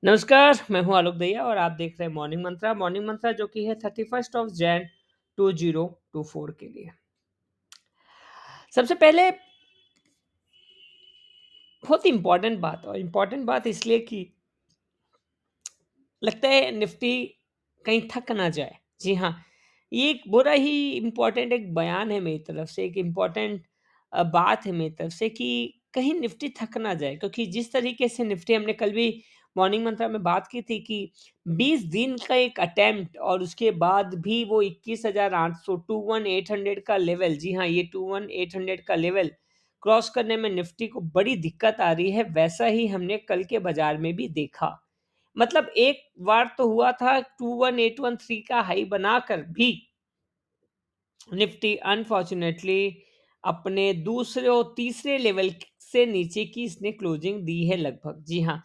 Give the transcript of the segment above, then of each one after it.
नमस्कार, मैं हूँ आलोक दहिया और आप देख रहे हैं मॉर्निंग मंत्रा जो कि है 31st ऑफ जैन 2024 के लिए। सबसे पहले बहुत इम्पोर्टेंट बात इसलिए कि लगता है निफ्टी कहीं थक ना जाए। जी हाँ, ये एक बड़ा ही इम्पोर्टेंट एक बयान है मेरी तरफ से, एक इम्पोर्टेंट बात है मेरी तरफ से कि कहीं निफ्टी थक ना जाए, क्योंकि जिस तरीके से निफ्टी हमने कल भी मॉर्निंग मंत्रा में बात की थी कि 20 दिन का एक अटेम्प्ट और उसके बाद भी वो 21,800 21,800 का लेवल, जी हाँ, ये 21,800 का लेवल क्रॉस करने में निफ्टी को बड़ी दिक्कत आ रही है। वैसा ही हमने कल के बाजार में भी देखा। मतलब एक बार तो हुआ था 21,813 का हाई बनाकर भी निफ्टी अनफॉर्चुनेटली अपने दूसरे और तीसरे लेवल से नीचे की इसने क्लोजिंग दी है लगभग। जी हाँ,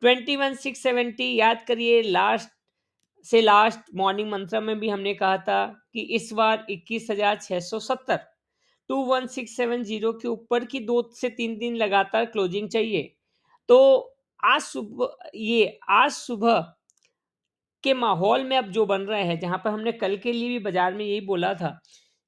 21,670 याद करिए, लास्ट मॉर्निंग मंत्रा में भी हमने कहा था कि इस बार 21,670 21,670 के ऊपर की 2 से 3 दिन लगातार क्लोजिंग चाहिए। तो आज सुबह के माहौल में अब जो बन रहा है, जहाँ पर हमने कल के लिए भी बाजार में यही बोला था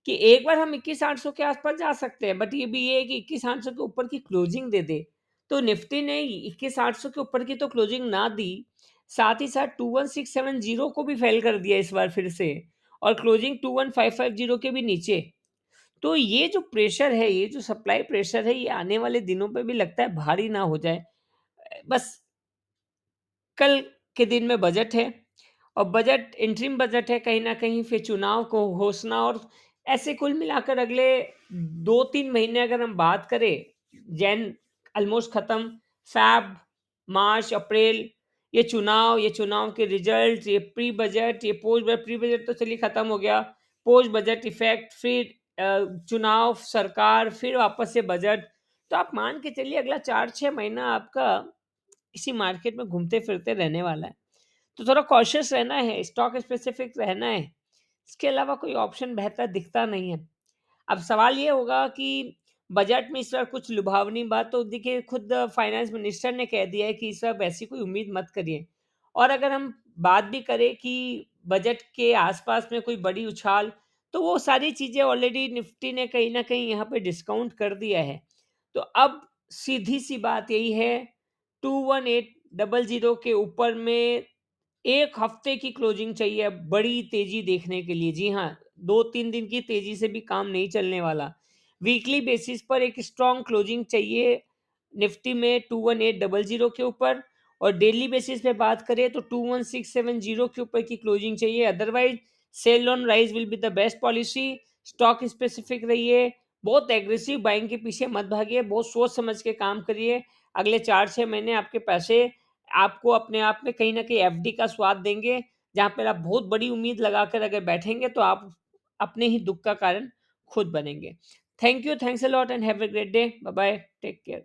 कि एक बार हम 21,800 के आसपास जा सकते हैं, बट ये भी ये है कि 21,800 के ऊपर की क्लोजिंग दे दे। तो निफ्टी ने 21,800 के ऊपर की तो क्लोजिंग ना दी, साथ ही साथ 21,670 को भी फेल कर दिया इस बार फिर से, और क्लोजिंग 21,550 के भी नीचे। तो ये जो प्रेशर है, ये जो सप्लाई प्रेशर है, ये आने वाले दिनों पे भी लगता है भारी ना हो जाए। बस कल के दिन में बजट है और बजट इंटरिम बजट है, कहीं न कहीं फिर चुनाव को घोषणा, और ऐसे कुल मिलाकर अगले 2-3 महीने अगर हम बात करें, जैन ऑलमोस्ट खत्म, फ़ेब, मार्च, अप्रैल, ये चुनाव के रिजल्ट, ये प्री बजट, ये पोस्ट बजट, प्री बजट तो चलिए खत्म हो गया, पोस्ट बजट इफ़ेक्ट, फिर चुनाव, सरकार, फिर वापस से बजट। तो आप मान के चलिए अगला 4-6 महीना आपका इसी मार्केट में घूमते-फिरते रहने वाला है। तो थोड़ा कॉशियस रहना है, स्टॉक स्पेसिफिक रहना है। इसके अलावा कोई ऑप्शन बेहतर दिखता नहीं है। अब सवाल ये होगा कि बजट में इस बार कुछ लुभावनी बात तो देखिए, खुद फाइनेंस मिनिस्टर ने कह दिया है कि इस बार वैसी कोई उम्मीद मत करिए। और अगर हम बात भी करें कि बजट के आसपास में कोई बड़ी उछाल, तो वो सारी चीज़ें ऑलरेडी निफ्टी ने कहीं न कहीं यहाँ पे डिस्काउंट कर दिया है। तो अब सीधी-सी बात यही है, 21,800 के ऊपर में 1 हफ्ते की क्लोजिंग चाहिए अब बड़ी तेज़ी देखने के लिए। जी हाँ, 2-3 दिन की तेज़ी से भी काम नहीं चलने वाला। वीकली बेसिस पर एक स्ट्रॉन्ग क्लोजिंग चाहिए निफ्टी में 21,800 के ऊपर, और डेली बेसिस पे बात करें तो 21,670 के ऊपर की क्लोजिंग चाहिए। Otherwise sell on rise will be the best policy. Stock specific रहिए, बहुत एग्रेसिव बाइंग के पीछे मत भागिए, बहुत सोच समझ के काम करिए। अगले 4-6 महीने आपके पैसे आपको अपने आप में कहीं न कहीं एफडी का स्वाद देंगे, जहाँ पर आप बहुत बड़ी उम्मीद लगाकर अगर बैठेंगे तो आप अपने ही दुःख का कारण खुद बनेंगे। Thank you, thanks a lot and have a great day. Bye bye, take care.